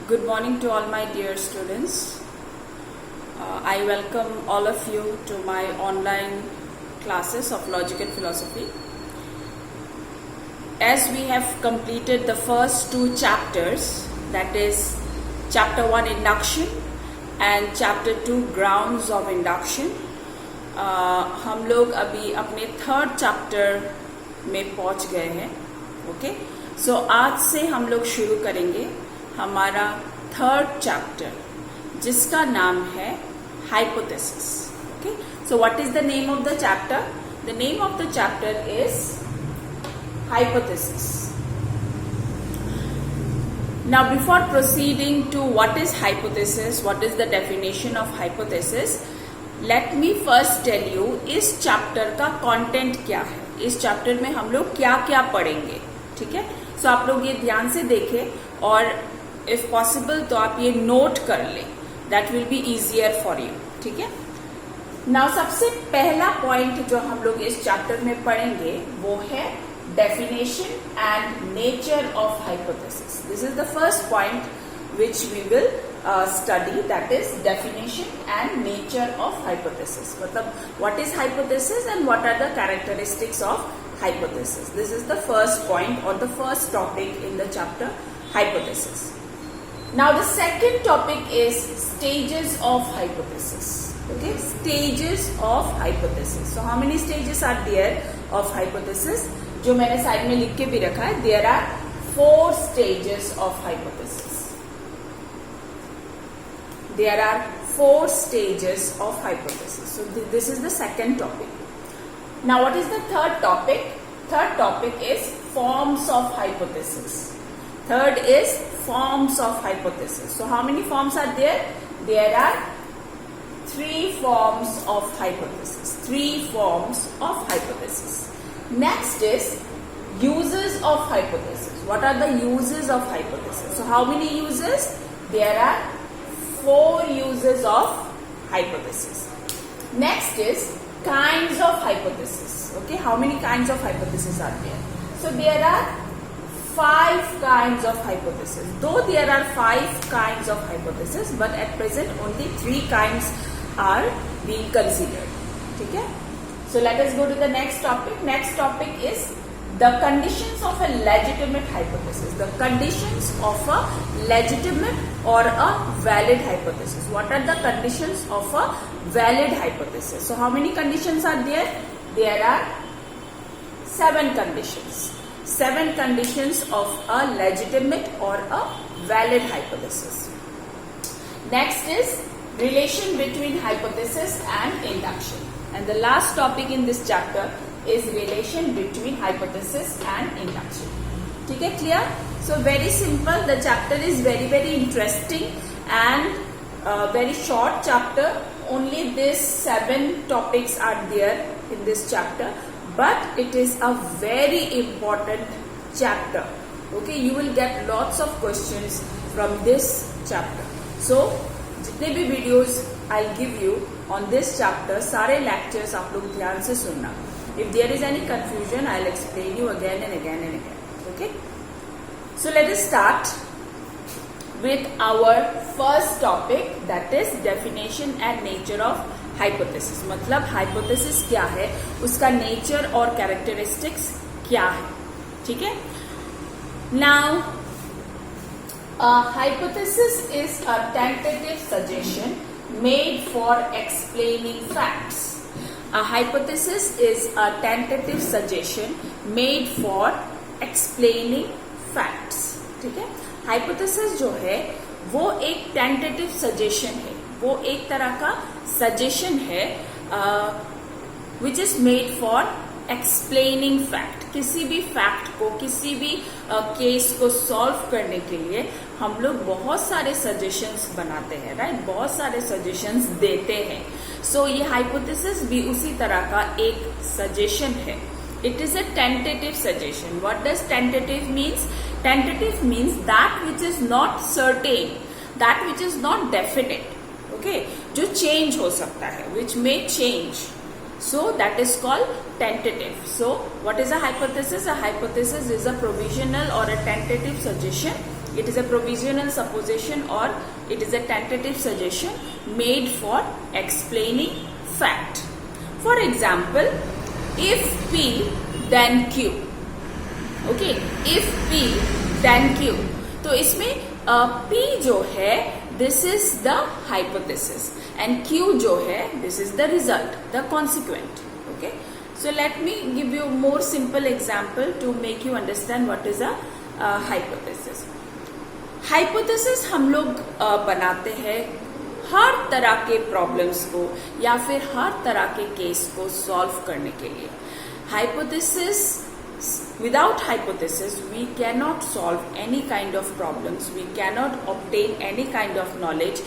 Good morning to all my dear students. I welcome all of you to my online classes of Logic and Philosophy. As we have completed the first two chapters, that is chapter 1 Induction and chapter 2 Grounds of Induction, हम लोग अभी अपने third chapter में पहुंच गए हैं. Okay, सो आज से हम लोग शुरू करेंगे हमारा थर्ड चैप्टर जिसका नाम है hypothesis. Okay, so what is the name of the chapter? The name of the chapter is hypothesis. Now before proceeding to what is hypothesis, what is the definition of hypothesis, let me first tell you इस chapter का content क्या है. इस chapter में हम लोग क्या क्या पढ़ेंगे. ठीक है, सो आप लोग ये ध्यान से देखें और इफ पॉसिबल तो आप ये नोट कर लें. That will be easier for you. ठीक है, नाउ सबसे पहला पॉइंट जो हम लोग इस चैप्टर में पढ़ेंगे वो है definition and nature of hypothesis. This is the first point which we will study, that is definition and nature of hypothesis. मतलब what is hypothesis and what are the characteristics of hypothesis. This is the first point or the first topic in the chapter hypothesis. Now the second topic is stages of hypothesis. Okay, stages of hypothesis. So how many stages are there of hypothesis? जो मैंने side में लिख के भी रखा है, there are 4 stages of hypothesis. There are 4 stages of hypothesis. So this is the second topic. Now what is the third topic? Third topic is forms of hypothesis. Third is forms of hypothesis. So how many forms are there? There are 3 forms of hypothesis. 3 forms of hypothesis. Next is uses of hypothesis. What are the uses of hypothesis? So how many uses? There are 4 uses of hypothesis. Next is kinds of hypothesis. Okay, how many kinds of hypothesis are there? So there are 5 kinds of hypothesis. Though there are 5 kinds of hypothesis, but at present only 3 kinds are being considered. ठीक है? So let us go to the next topic. Next topic is the conditions of a legitimate hypothesis. The conditions of a legitimate or a valid hypothesis. What are the conditions of a valid hypothesis? So how many conditions are there? There are 7 conditions. 7 conditions of a legitimate or a valid hypothesis. Next is relation between hypothesis and induction. And the last topic in this chapter is relation between hypothesis and induction. ठीक है, clear? So very simple. The chapter is very interesting and very short chapter. Only these 7 topics are there in this chapter, but it is a very important chapter. Okay, you will get lots of questions from this chapter. So जितने भी videos I'll give you on this chapter, सारे lectures आप लोग ध्यान से सुनना. If there is any confusion, I'll explain you again and again and again. Okay? So let us start with our first topic, that is definition and nature of hypothesis. मतलब hypothesis क्या है, उसका nature और characteristics क्या है. ठीक है? Now, a hypothesis is a tentative suggestion made for explaining facts. A hypothesis is a tentative suggestion made for explaining facts. ठीक है? Hypothesis जो है वो एक tentative suggestion है, वो एक तरह का suggestion है which is made for explaining fact. किसी भी फैक्ट को, किसी भी केस को सॉल्व करने के लिए हम लोग बहुत सारे सजेशंस बनाते हैं, राइट? बहुत सारे सजेशंस देते हैं. सो ये हाइपोथेसिस भी उसी तरह का एक सजेशन है. It is a tentative suggestion. What does tentative means? Tentative means that which is not certain, that which is not definite. Okay, जो चेंज हो सकता है, which may change. So that is called tentative. So what is a hypothesis? A hypothesis is a provisional or a tentative suggestion. It is a provisional supposition or it is a tentative suggestion made for explaining fact. For example, if P then Q. Okay, if P then Q. तो इसमें P जो है this is the hypothesis and Q जो है this is the result, the consequent. Okay, so let me give you more simple example to make you understand what is a hypothesis. Hypothesis हम लोग बनाते हैं हर तरह के प्रॉब्लम्स को या फिर हर तरह के केस को सॉल्व करने के लिए. Hypothesis, without hypothesis we cannot solve any kind of problems, we cannot obtain any kind of knowledge,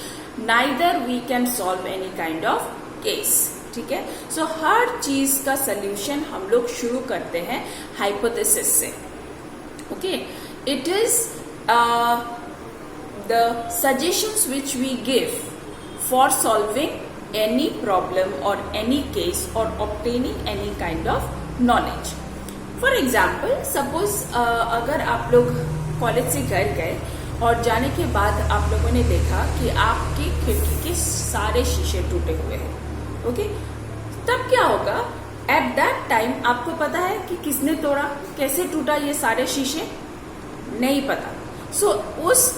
neither we can solve any kind of case. ठीक है, सो हर चीज का सोल्यूशन हम लोग शुरू करते हैं हाइपोथेसिस से. Okay, it is the suggestions which we give for solving any problem और एनी केस और obtaining any kind of knowledge. For example, suppose अगर आप लोग कॉलेज से घर गए और जाने के बाद आप लोगों ने देखा कि आपकी खिड़की के सारे शीशे टूटे हुए हैं. ओके, तब क्या होगा? एट दैट टाइम आपको पता है कि किसने तोड़ा, कैसे टूटा ये सारे शीशे? नहीं पता. सो उस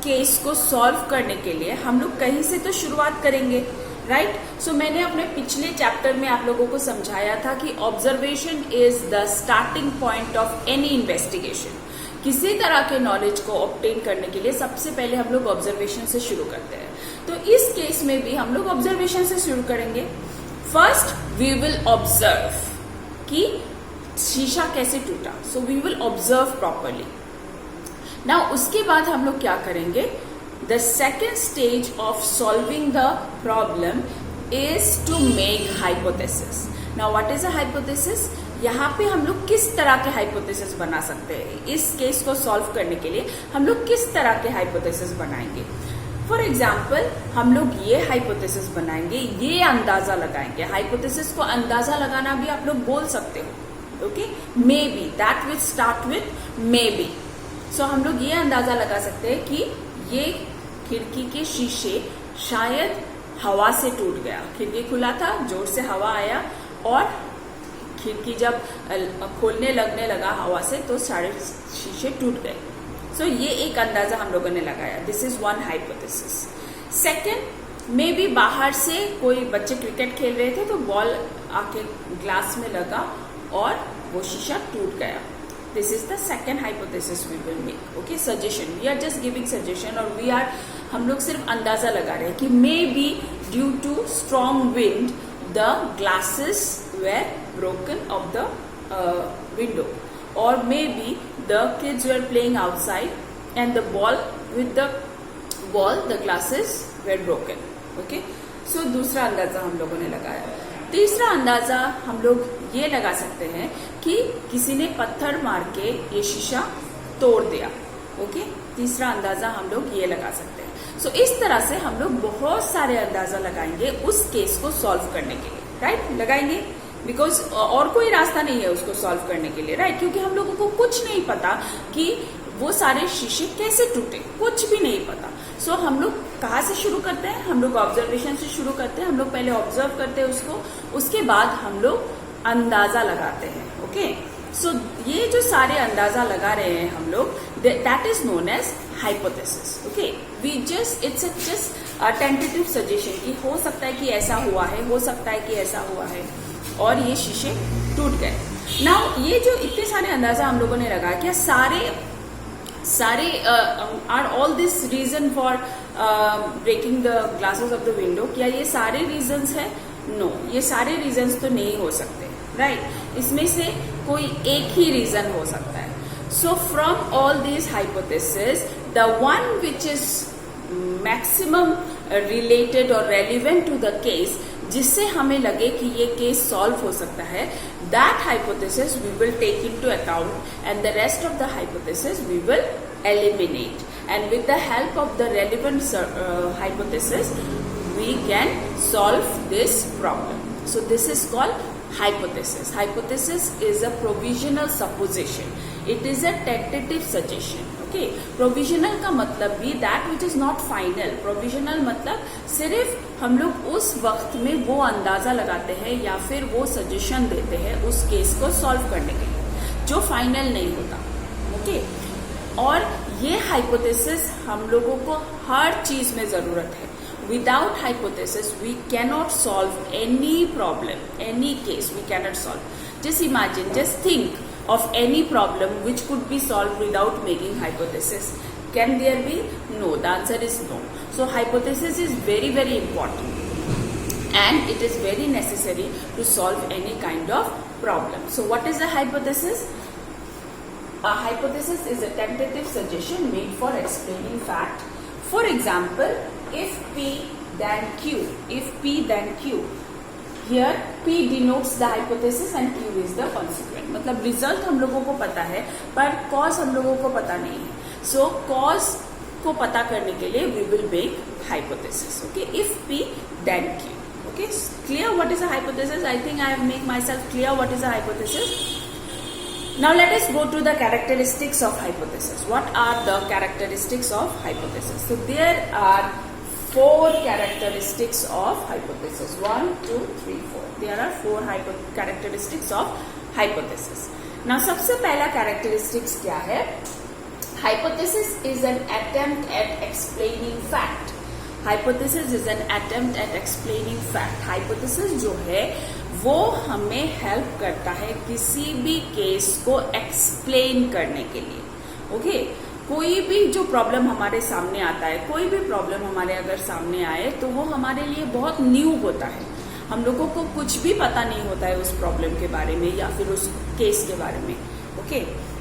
केस को सॉल्व करने के लिए हम लोग कहीं से तो शुरुआत करेंगे, राइट? सो मैंने अपने पिछले चैप्टर में आप लोगों को समझाया था कि observation is the starting point of any investigation. किसी तरह के नॉलेज को ऑब्टेन करने के लिए सबसे पहले हम लोग ऑब्जर्वेशन से शुरू करते हैं. तो इस केस में भी हम लोग ऑब्जर्वेशन से शुरू करेंगे. फर्स्ट वी विल ऑब्जर्व कि शीशा कैसे टूटा. So we will observe properly. Now उसके बाद हम लोग क्या करेंगे? The second stage of solving the problem is to make hypothesis. Now what is a hypothesis? यहाँ पे हम लोग किस तरह के हाइपोथेसिस बना सकते हैं? इस केस को सॉल्व करने के लिए हम लोग किस तरह के हाइपोथेसिस बनाएंगे? फॉर एग्जाम्पल, हम लोग ये हाइपोथेसिस बनाएंगे, ये अंदाजा लगाएंगे. हाइपोथेसिस को अंदाजा लगाना भी आप लोग बोल सकते हो. Okay, maybe, that will start with maybe. So हम लोग ये अंदाजा लगा सकते हैं कि ये खिड़की के शीशे शायद हवा से टूट गया. खिड़की खुला था, जोर से हवा आया और खिड़की जब खोलने लगने लगा हवा से तो सारे शीशे टूट गए. सो ये एक अंदाजा हम लोगों ने लगाया. This is one hypothesis. Second, may be बाहर से कोई बच्चे क्रिकेट खेल रहे थे तो बॉल आके ग्लास में लगा और वो शीशा टूट गया. This is the second hypothesis we will make. Okay, suggestion, we are just giving suggestion और हम लोग सिर्फ अंदाजा लगा रहे हैं कि maybe due to strong wind the glasses were broken of the window, or maybe the kids were playing outside and the glasses were broken. Okay, so दूसरा अंदाजा हम लोगों ने लगाया. तीसरा अंदाजा हम लोग ये लगा सकते हैं कि किसी ने पत्थर मार के ये शीशा तोड़ दिया. ओके, तीसरा अंदाजा हम लोग ये लगा सकते हैं. सो इस तरह से हम लोग बहुत सारे अंदाजा लगाएंगे उस केस को सॉल्व करने के लिए, राइट? लगाएंगे बिकॉज और कोई रास्ता नहीं है उसको सॉल्व करने के लिए, राइट? क्योंकि हम लोगों को कुछ नहीं पता कि वो सारे शीशे कैसे टूटे, कुछ भी नहीं पता. सो हम लोग कहाँ से शुरू करते हैं? हम लोग ऑब्जर्वेशन से शुरू करते हैं. हम लोग पहले ऑब्जर्व करते हैं उसको, उसके बाद हम लोग अंदाजा लगाते हैं. ओके, सो ये जो सारे अंदाजा लगा रहे हैं हम लोग, that is known as hypothesis. Okay, we just it's just tentative suggestion कि हो सकता है कि ऐसा हुआ है, हो सकता है कि ऐसा हुआ है और ये शीशे टूट गए. नाउ ये जो इतने सारे अंदाजा हम लोगों ने लगाया, क्या सारे are all this reason for breaking the glasses of the window? क्या ये सारे रीजंस है? नो, ये सारे रीजंस तो नहीं हो सकते, राइट? इसमें से कोई एक ही रीजन हो सकता है. So from all this hypothesis the one which is maximum related और रेलिवेंट टू द केस, जिससे हमें लगे कि ये केस सॉल्व हो सकता है, that hypothesis we will take into account and the rest of the hypothesis we will eliminate. And with the help of the relevant hypothesis we can solve this problem. So this is called hypothesis. Hypothesis is a provisional supposition. It is a tentative suggestion. Okay, provisional का मतलब भी that which is not final. Provisional मतलब सिर्फ हम लोग उस वक्त में वो अंदाजा लगाते हैं या फिर वो सजेशन देते हैं उस केस को सॉल्व करने के लिए, जो फाइनल नहीं होता। ओके, और ये हाइपोथेसिस हम लोगों को हर चीज में जरूरत है। Without hypothesis, we cannot solve any problem, any case we cannot solve. Just imagine, just think of any problem which could be solved without making hypothesis. Can there be? No, the answer is no. So hypothesis is very, very important and it is very necessary to solve any kind of problem. So what is a hypothesis? A hypothesis is a tentative suggestion made for explaining fact. For example, if P then Q, if P then Q, here P denotes the hypothesis and Q is the consequent. मतलब result हम लोगों को पता है पर cause हम लोगों को पता नहीं है। So cause को पता करने के लिए we will make hypothesis. Okay, if P then Q. Okay, clear what is a hypothesis? I think I have made myself clear what is a hypothesis. Now let us go to the characteristics of hypothesis. What are the characteristics of hypothesis? So there are 4 characteristics of hypothesis. 1, 2, 3, 4. There are 4 characteristics of hypothesis. Now सबसे पहला characteristics क्या है? Hypothesis is an attempt at explaining fact. Hypothesis is an attempt at explaining fact. Hypothesis जो है वो हमें help करता है किसी भी केस को एक्सप्लेन करने के लिए। ओके, कोई भी जो प्रॉब्लम हमारे सामने आता है, कोई भी प्रॉब्लम हमारे अगर सामने आए तो वो हमारे लिए बहुत न्यू होता है। हम लोगों को कुछ भी पता नहीं होता है उस प्रॉब्लम के बारे में या फिर उस केस के बारे में। ओके,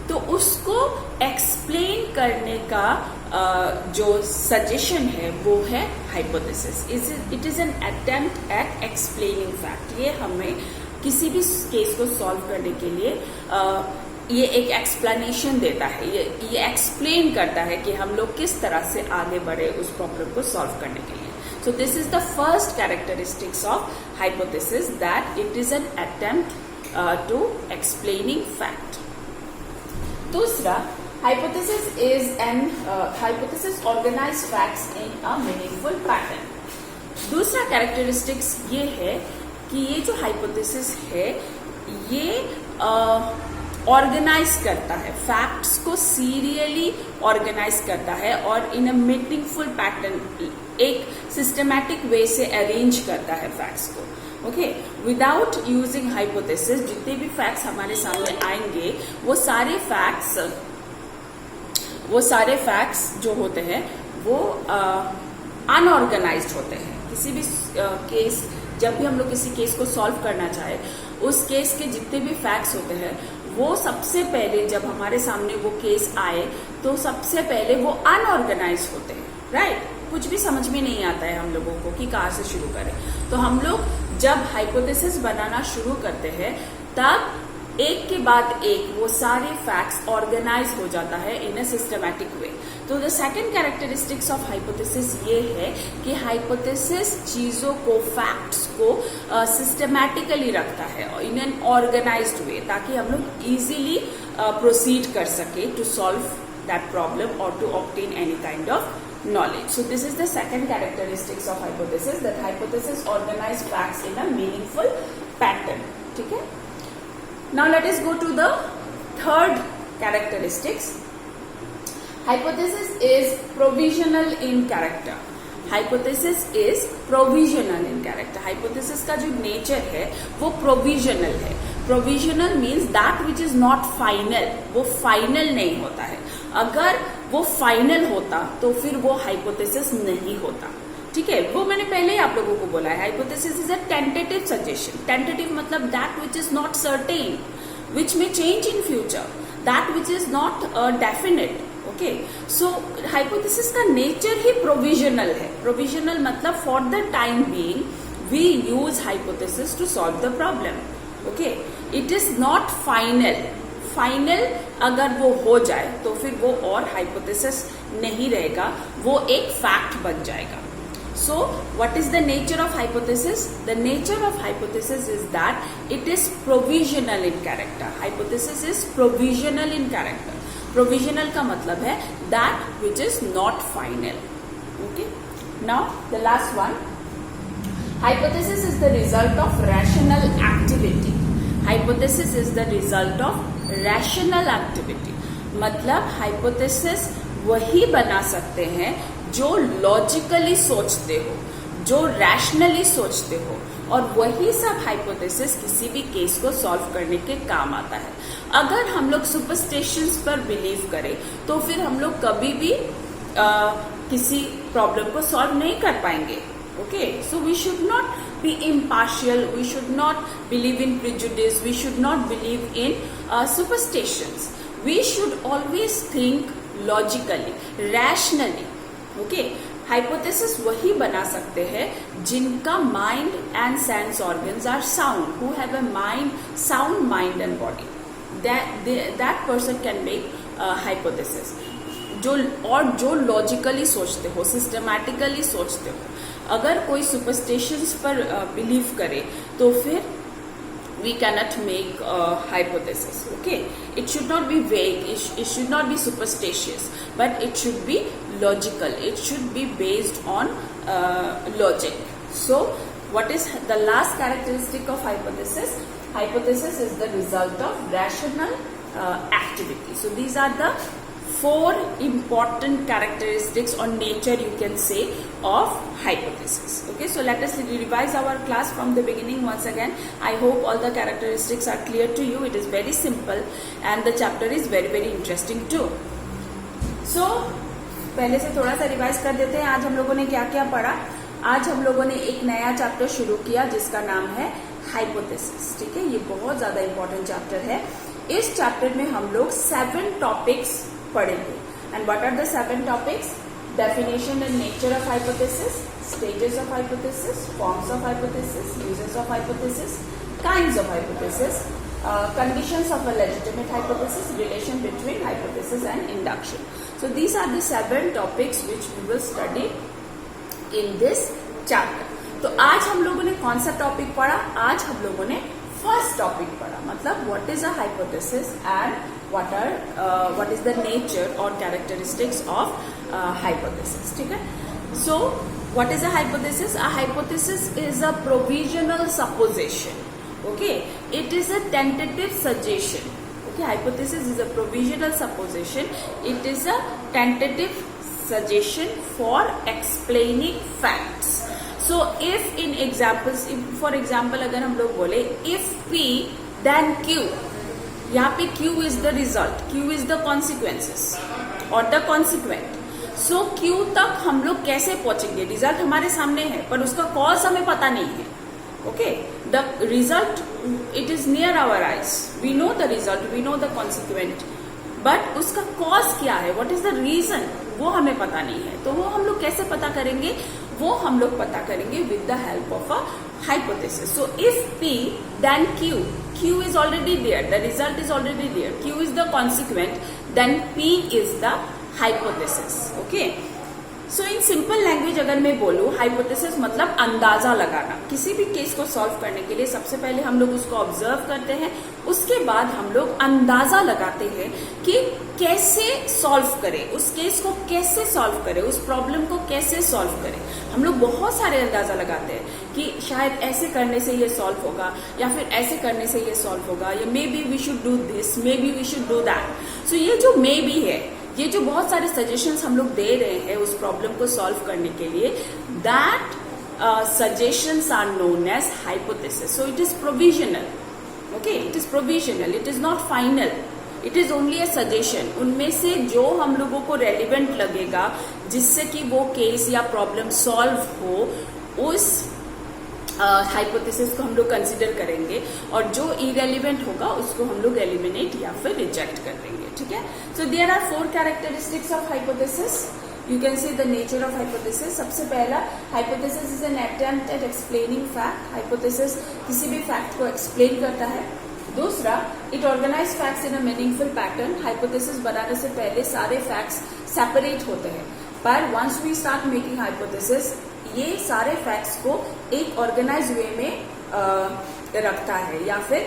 तो उसको एक्सप्लेन करने का जो सजेशन है वो है hypothesis. It is an attempt at explaining fact. ये हमें किसी भी केस को सॉल्व करने के लिए ये एक एक्सप्लेनेशन देता है, ये एक्सप्लेन करता है कि हम लोग किस तरह से आगे बढ़े उस प्रॉब्लम को सॉल्व करने के लिए। So this is the first characteristics of hypothesis, that it is an attempt to explaining fact. दूसरा, hypothesis is an hypothesis organize facts in a meaningful pattern. दूसरा कैरेक्टरिस्टिक्स ये है कि ये जो हाइपोथेसिस है ये ऑर्गेनाइज करता है फैक्ट्स को, सीरियली ऑर्गेनाइज करता है और इन अ मीनिंगफुल पैटर्न, एक सिस्टमैटिक वे से अरेंज करता है फैक्ट्स को। ओके, विदाउट यूजिंग हाइपोथेसिस जितने भी फैक्ट्स हमारे सामने आएंगे वो सारे फैक्ट्स जो होते हैं वो अनऑर्गेनाइज्ड होते हैं। किसी भी केस, जब भी हम लोग किसी केस को सॉल्व करना चाहे, उस केस के जितने भी फैक्ट्स होते हैं वो सबसे पहले जब हमारे सामने वो केस आए तो सबसे पहले वो अनऑर्गेनाइज होते हैं। राइट, कुछ भी समझ में नहीं आता है हम लोगों को कि कहाँ से शुरू करें। तो हम लोग जब हाइपोथेसिस बनाना शुरू करते हैं तब एक के बाद एक वो सारे फैक्ट्स ऑर्गेनाइज हो जाता है इन अ सिस्टमैटिक वे। तो the second characteristics of hypothesis ये है कि हाइपोथेसिस चीजों को, फैक्ट्स को सिस्टमैटिकली रखता है इन एन ऑर्गेनाइज्ड वे, ताकि हम लोग इजीली प्रोसीड कर सके टू सॉल्व दैट प्रॉब्लम और to obtain any kind of knowledge. So this is the second characteristics of hypothesis, that hypothesis organize facts in a meaningful pattern. ठीक है? Now let us go to the third characteristics. Hypothesis is provisional in character. Hypothesis is provisional in character. Hypothesis का जो nature है वो provisional है. Provisional means that which is not final. वो final नहीं होता है। अगर वो फाइनल होता तो फिर वो हाइपोथेसिस नहीं होता। ठीक है, वो मैंने पहले ही आप लोगों को बोला है, hypothesis is a tentative suggestion. Tentative मतलब that which is not certain, which may change in future, that which is not definite. Okay, so hypothesis का नेचर ही प्रोविजनल है। प्रोविजनल मतलब for the time being we use hypothesis to solve the problem. Okay, it is not final. Final अगर वो हो जाए तो फिर वो और हाइपोथेसिस नहीं रहेगा, वो एक फैक्ट बन जाएगा। So what is the nature of hypothesis? The nature of hypothesis is that it is provisional in character. Hypothesis is provisional in character. Provisional का मतलब है that which is not final. Okay, now the last one, hypothesis is the result of rational activity. Hypothesis is the result of rational activity. मतलब hypothesis वही बना सकते हैं जो logically सोचते हो, जो रैशनली सोचते हो, और वही सब हाइपोथेसिस किसी भी केस को सॉल्व करने के काम आता है. अगर हम लोग सुपरस्टिशंस पर बिलीव करें तो फिर हम लोग कभी भी किसी प्रॉब्लम को सॉल्व नहीं कर पाएंगे. Okay, so we should not be impartial, we should not believe in prejudice, we should not believe in superstitions. We should always think logically, rationally. Okay, hypothesis वही बना सकते हैं जिनका mind and sense organs are sound, who have a sound mind and body. That person can make hypothesis. जो logically सोचते हो, systematically सोचते हो. अगर कोई सुपरस्टिशंस पर बिलीव करे तो फिर we cannot make hypothesis. Okay, it should not be vague, it should not be superstitious, but it should be logical, it should be based on logic. So what is the last characteristic of hypothesis? Hypothesis is the result of rational activity. So these are the 4 important characteristics or nature, you can say, of hypothesis. Okay, so let us revise our class from the beginning once again. I hope all the characteristics are clear to you. It is very simple and the chapter is very very interesting too. So पहले से थोड़ा सा revise कर देते हैं. आज हम लोगों ने क्या क्या पढ़ा. आज हम लोगों ने एक नया चैप्टर शुरू किया जिसका नाम है हाइपोथेसिस. ठीक है, ये बहुत ज्यादा इंपॉर्टेंट चैप्टर है. इस चैप्टर में हम लोग 7 टॉपिक्स पढ़ेंगे. And what are the 7 topics? Definition and nature of hypothesis, stages of hypothesis, forms of hypothesis, uses of hypothesis, kinds of hypothesis, conditions of a legitimate hypothesis, relation between hypothesis and induction. So these are the 7 topics which we will study in this chapter. तो आज हम लोगों ने कौन सा topic पढ़ा? आज हम लोगों ने फर्स्ट टॉपिक पढ़ा. मतलब what is a hypothesis and what is the nature or characteristics of hypothesis. ठीक है. So what is a hypothesis? A hypothesis is a provisional supposition. Okay, it is a tentative suggestion. Okay, hypothesis is a provisional supposition. It is a tentative suggestion for explaining facts. So if in examples, for example अगर हम लोग बोले if P then Q, यहाँ पे Q is the result, Q is the consequences or the consequent. So Q तक हम लोग कैसे पहुंचेंगे? रिजल्ट हमारे सामने है पर उसका कॉज हमें पता नहीं है. Okay, the result, it is near our eyes, we know the result, we know the consequent, but उसका कॉज क्या है, what is the reason, वो हमें पता नहीं है. तो वो हम लोग कैसे पता करेंगे? वो हम लोग पता करेंगे with the help of a hypothesis. So if P then Q, Q is already there, the result is already there, Q is the consequent, then P is the hypothesis. Okay, so in simple language अगर मैं बोलूँ, hypothesis मतलब अंदाजा लगाना. किसी भी case को solve करने के लिए सबसे पहले हम लोग उसको ऑब्जर्व करते हैं, उसके बाद हम लोग अंदाजा लगाते हैं कि कैसे सॉल्व करें, उस केस को कैसे सॉल्व करें, उस प्रॉब्लम को कैसे सॉल्व करें. हम लोग बहुत सारे अंदाजा लगाते हैं कि शायद ऐसे करने से ये सॉल्व होगा, या फिर ऐसे करने से ये सॉल्व होगा, या maybe we should do this, maybe we should do that. So ये जो मे बी है, ये जो बहुत सारे सजेशंस हम लोग दे रहे हैं उस प्रॉब्लम को सॉल्व करने के लिए, that suggestions are known as hypothesis. So it is provisional. Okay, it is provisional, it is not final, it is only a suggestion. उनमें से जो हम लोगों को रेलिवेंट लगेगा जिससे कि वो केस या प्रॉब्लम सॉल्व हो, उस हाइपोथेसिस को हम लोग कंसिडर करेंगे, और जो इरेलीवेंट होगा उसको हम लोग एलिमिनेट या फिर रिजेक्ट कर देंगे. ठीक है. So there are 4 characteristics of hypothesis. You can see the nature of hypothesis. सबसे पहला, hypothesis is an attempt at explaining fact. Hypothesis किसी भी फैक्ट को एक्सप्लेन करता है. दूसरा, it organise facts in a meaningful pattern. Hypothesis बनाने से पहले सारे फैक्ट्स सेपरेट होते हैं, पर once we start making hypothesis, ये सारे फैक्ट्स को एक ऑर्गेनाइज वे में रखता है, या फिर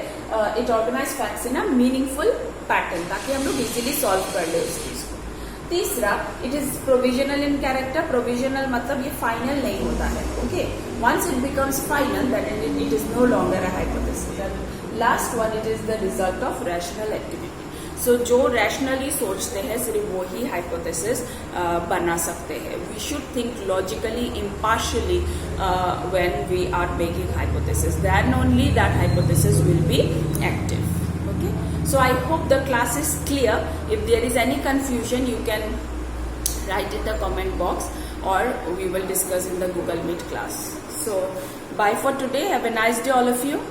it organise facts in a meaningful pattern, ताकि हम लोग इजीली सॉल्व कर ले उस चीज को। तीसरा, it is provisional in character. Provisional मतलब ये फाइनल नहीं होता है, okay. Once it becomes final then it is no longer a hypothesis. Last one, it is the result of rational activity. So जो रैशनली सोचते हैं सिर्फ वो ही हाइपोथेसिस बना सकते हैं। We should think logically, impartially when we are making hypothesis, then only that hypothesis will be active. Okay, so I hope the class is clear. If there is any confusion, you can write in the comment box, or we will discuss in the Google Meet class. So bye for today. Have a nice day all of you.